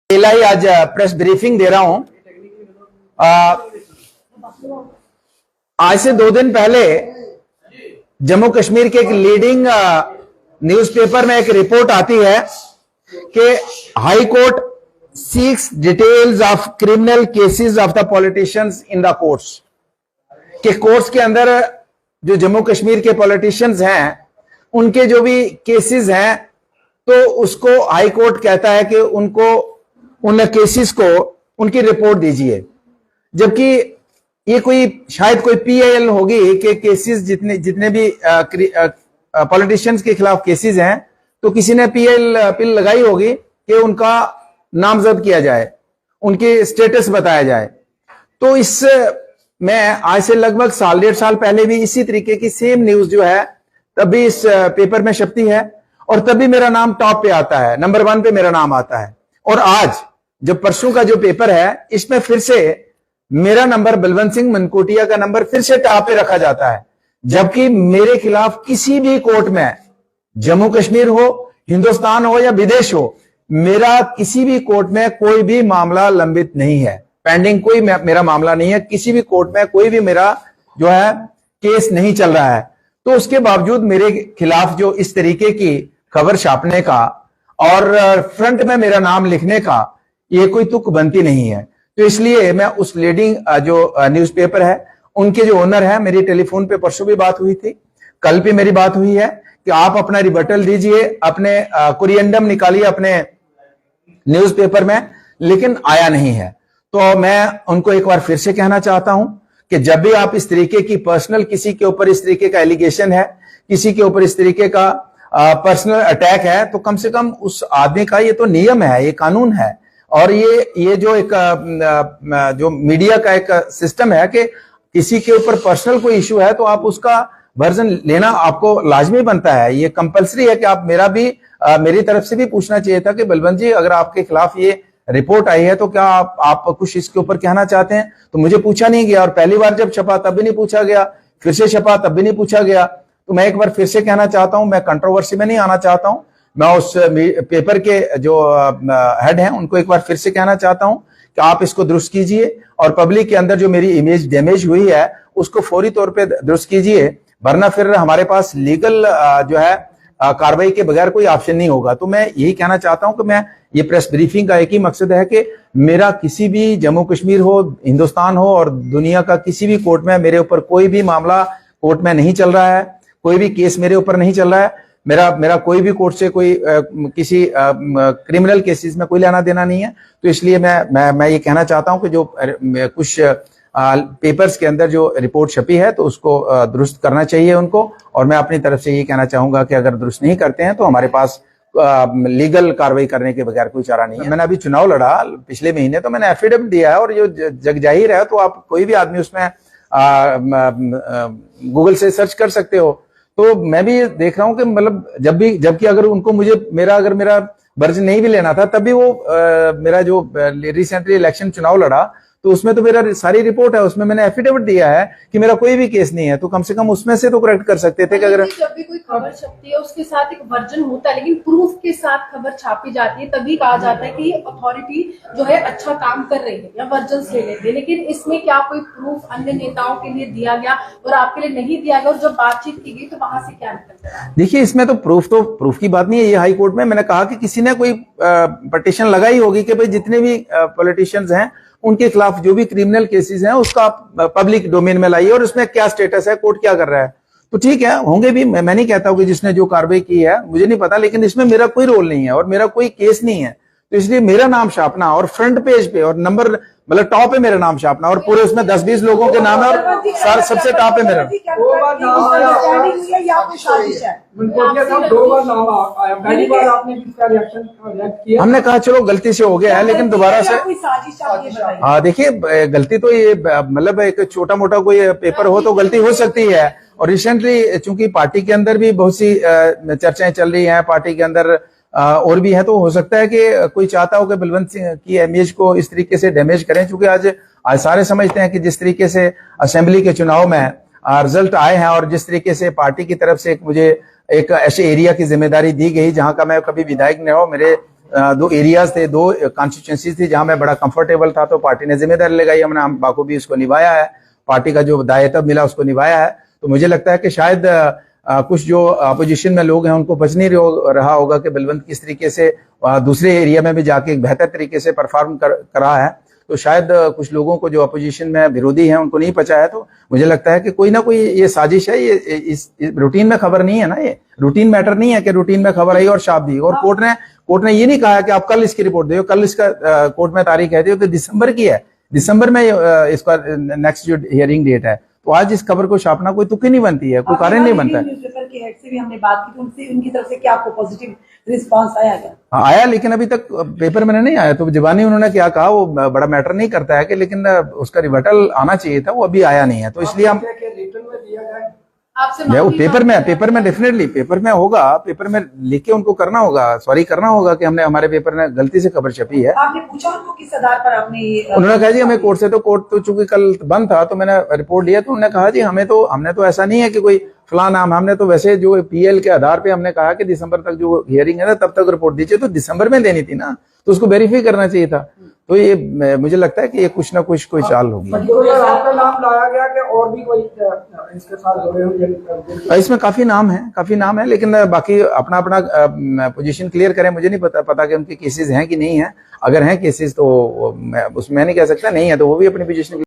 अकेला ही आज press briefing दे रहा हूं। आज से 2 दिन पहले जम्मू कश्मीर के एक लीडिंग न्यूज़पेपर में एक रिपोर्ट आती है कि high court seeks details of criminal cases of the politicians in the courts. के कोर्ट्स के अंदर जो जम्मू कश्मीर के पॉलिटिशियंस हैं उनके जो भी केसेस हैं, तो उसको हाई कोर्ट कहता है कि उनको उन केसेस को उनकी रिपोर्ट दीजिए। जबकि ये कोई शायद कोई पीआईएल होगी कि केसेस जितने भी पॉलिटिशियंस के खिलाफ केसेस हैं, तो किसी ने पीआईएल लगाई होगी कि उनका नामजद किया जाए, उनके स्टेटस बताया जाए। तो इस मैं आज से लगभग 1.5 साल पहले भी इसी तरीके की सेम न्यूज जो है तभी इस पेपर में छपती है और तभी मेरा नाम टॉप पे आता है, नंबर 1 पे मेरा नाम आता है। और आज जब परसों का जो पेपर है इसमें फिर से मेरा नंबर बलवंत सिंह मनकोटिया का नंबर फिर से टॉप पे रखा जाता है, जबकि मेरे खिलाफ किसी भी कोर्ट में, जम्मू कश्मीर हो, हिंदुस्तान हो या विदेश हो, मेरा किसी भी कोर्ट में कोई भी मामला लंबित नहीं है, पेंडिंग कोई मेरा मामला नहीं है, किसी भी कोर्ट में कोई भी मेरा जो है केस नहीं चल रहा है। तो उसके बावजूद मेरे खिलाफ जो इस तरीके की खबर छापने का और फ्रंट में मेरा नाम लिखने का ये कोई तुक बनती नहीं है। तो इसलिए मैं उस लीडिंग जो न्यूज़पेपर है उनके जो ओनर है, मेरी टेलीफोन पे परसों भी बात हुई थी, कल भी मेरी बात हुई है कि आप अपना रिबटल दीजिए, अपने कुरियंडम निकालिए अपने न्यूज़पेपर में, लेकिन आया नहीं है। तो मैं उनको एक बार फिर से कहना चाहता हूं कि जब भी आप इस तरीके की पर्सनल किसी के ऊपर इस तरीके का एलिगेशन है, किसी के ऊपर इस तरीके का पर्सनल अटैक है, तो कम से कम उस आदमी का, ये तो नियम है, ये कानून है और ये जो एक जो मीडिया का एक सिस्टम है कि किसी के ऊपर पर्सनल कोई इशू है तो आप उसका वर्जन लेना आपको लाजमी बनता है, ये कंपलसरी है कि आप मेरी तरफ से भी पूछना चाहिए था कि बलवंत जी अगर आपके खिलाफ ये रिपोर्ट आई है तो क्या आप कुछ इसके ऊपर कहना चाहते हैं। तो मुझे पूछा नहीं गया और पहली बार जब छपा तब भी नहीं पूछा गया, फिर से छपा तब भी नहीं पूछा गया। तो मैं एक बार फिर से कहना चाहता हूं, मैं कंट्रोवर्सी में नहीं आना चाहता हूं, मैं उस पेपर के जो हेड हैं उनको एक बार फिर से कहना चाहता हूं कि आप इसको दुरुस्त कीजिए और पब्लिक के अंदर जो मेरी इमेज डैमेज हुई है उसको फौरी तौर पे दुरुस्त कीजिए, वरना फिर हमारे पास लीगल जो है कार्रवाई के बगैर कोई ऑप्शन नहीं होगा। तो मैं यही कहना चाहता हूं कि मैं ये प्रेस ब्रीफिंग का एक ही मकसद है कि मेरा किसी भी जम्मू कश्मीर हो, हिंदुस्तान हो और दुनिया का किसी भी कोर्ट में मेरे ऊपर कोई भी मामला कोर्ट में नहीं चल रहा है, कोई भी केस मेरे ऊपर नहीं चल रहा है, मेरा कोई भी कोर्ट से कोई किसी क्रिमिनल केसेस में कोई लेना देना नहीं है। तो इसलिए मैं ये कहना चाहता हूं कि जो कुछ पेपर्स के अंदर जो रिपोर्ट छपी है तो उसको दुरुस्त करना चाहिए उनको, और मैं अपनी तरफ से ये कहना चाहूंगा कि अगर दुरुस्त नहीं करते हैं तो हमारे पास लीगल कार्रवाई करने के बगैर कोई चारा नहीं है। मैंने अभी चुनाव लड़ा पिछले महीने, तो मैंने एफिडेविट दिया है और जो जग जाहिर है, तो आप कोई भी आदमी उसमें गूगल से सर्च कर सकते हो। तो मैं भी देख रहा हूं कि मतलब जबकि अगर उनको अगर मेरा वर्जन नहीं भी लेना था, तब भी वो मेरा जो रिसेंटली इलेक्शन चुनाव लड़ा तो उसमें तो मेरा सारी रिपोर्ट है, उसमें मैंने एफिडेविट दिया है कि मेरा कोई भी केस नहीं है। तो कम से कम उसमें से तो करेक्ट कर सकते थे कि अगर जब भी कोई खबर छपती है उसके साथ एक वर्जन होता है, लेकिन प्रूफ के साथ खबर छापी जाती है तभी कहा जाता है कि अथॉरिटी जो है अच्छा काम कर रही है या वर्जन ले लेते हैं। लेकिन इसमें क्या कोई प्रूफ अन्य नेताओं के लिए दिया गया और आपके लिए नहीं दिया गया, और जब बातचीत की गई तो वहां से क्या निकलता है? देखिए, इसमें तो प्रूफ की बात नहीं है। ये हाई कोर्ट में मैंने कहा कि किसी ने कोई पटिशन लगाई होगी कि भाई जितने भी पॉलिटिशियंस हैं उनके खिलाफ जो भी क्रिमिनल केसेस हैं उसका आप पब्लिक डोमेन में लाइए और उसमें क्या स्टेटस है, कोर्ट क्या कर रहा है। तो ठीक है, होंगे भी, मैं नहीं कहता हूं कि जिसने जो कार्रवाई की है मुझे नहीं पता, लेकिन इसमें मेरा कोई रोल नहीं है और मेरा कोई केस नहीं है। तो इसलिए मेरा नाम छापना और फ्रंट पेज पे और नंबर मतलब टॉप पे मेरा नाम छापना और पूरे उसमें 10-20 लोगों के नाम है और सबसे टॉप पे मेरा। हमने कहा चलो गलती से हो गया है, लेकिन दोबारा से हाँ देखिए, गलती तो ये मतलब एक छोटा मोटा कोई पेपर हो तो गलती हो सकती है। और रिसेंटली चूंकि पार्टी के अंदर भी बहुत सी चर्चाएं चल रही हैं, पार्टी के अंदर और भी है, तो हो सकता है कि कोई चाहता हो कि बलवंत सिंह की इमेज को इस तरीके से डैमेज करें। क्योंकि आज सारे समझते हैं कि जिस तरीके से असेंबली के चुनाव में रिजल्ट आए हैं और जिस तरीके से पार्टी की तरफ से मुझे एक ऐसे एरिया की जिम्मेदारी दी गई जहां का मैं कभी विधायक नहीं रहा, मेरे दो एरियाज थे, दो कॉन्स्टिट्यूंसीज थी जहां मैं बड़ा कंफर्टेबल था, तो पार्टी ने जिम्मेदारी लगाई, हमने हम बाखूबी उसको निभाया है, पार्टी का जो दायित्व मिला उसको निभाया है। तो मुझे लगता है कि शायद कुछ जो अपोजिशन में लोग हैं उनको बच नहीं रहा होगा कि बलवंत किस तरीके से दूसरे एरिया में भी जाके एक बेहतर तरीके से परफॉर्म कर रहा है। तो शायद कुछ लोगों को जो अपोजिशन में विरोधी हैं उनको नहीं पचा है। तो मुझे लगता है कि कोई ना कोई ये साजिश है, ये इस रूटीन में खबर नहीं है ना, ये रूटीन मैटर नहीं है कि रूटीन में खबर आई और छाप दी। और कोर्ट ने ये नहीं कहा कि आप कल इसकी रिपोर्ट दो, कल इसका कोर्ट में तारीख है, तो दिसंबर की है, दिसंबर में इसका नेक्स्ट जो हियरिंग डेट है। तो आज इस खबर को छापना कोई तुक्की नहीं बनती है, कोई कारण नहीं बनता है। न्यूज़पेपर के हेड से भी हमने बात की, तो उनसे उनकी तरफ से क्या आपको पॉजिटिव रिस्पांस आया क्या? हाँ, आया, लेकिन अभी तक पेपर में नहीं आया। तो जबानी उन्होंने क्या कहा वो बड़ा मैटर नहीं करता है कि, लेकिन उसका रिवर्टल आना चाहिए था, वो अभी आया नहीं है। तो इसलिए हम आपसे पेपर में डेफिनेटली पेपर में होगा, पेपर में लिख के उनको करना होगा, सॉरी करना होगा कि हमने हमारे पेपर में गलती से खबर छपी है। आपने पूछा उनको किस आधार पर आपने उन्होंने कहा जी हमें कोर्ट से, तो कोर्ट तो चूंकि कल बंद था तो मैंने रिपोर्ट लिया, तो उन्होंने कहा जी हमने तो ऐसा नहीं है कि कोई फलां नाम, हमने तो वैसे जो पीएल के आधार पे हमने कहा कि दिसंबर तक जो हियरिंग है ना तब तक रिपोर्ट दीजिए, तो दिसंबर में देनी थी ना, तो उसको वेरीफाई करना चाहिए था। तो ये मुझे लगता है कि ये कुछ ना कुछ कोई चाल होगी। आपका नाम लाया गया कि और भी कोई इसके साथ जुड़े हुए? इसमें काफी नाम है, लेकिन बाकी अपना अपना पोजीशन क्लियर करें। मुझे नहीं पता कि उनके केसेस हैं कि नहीं है। अगर हैं केसेस तो उसमें नहीं कह सकता, नहीं है तो वो भी अपनी पोजीशन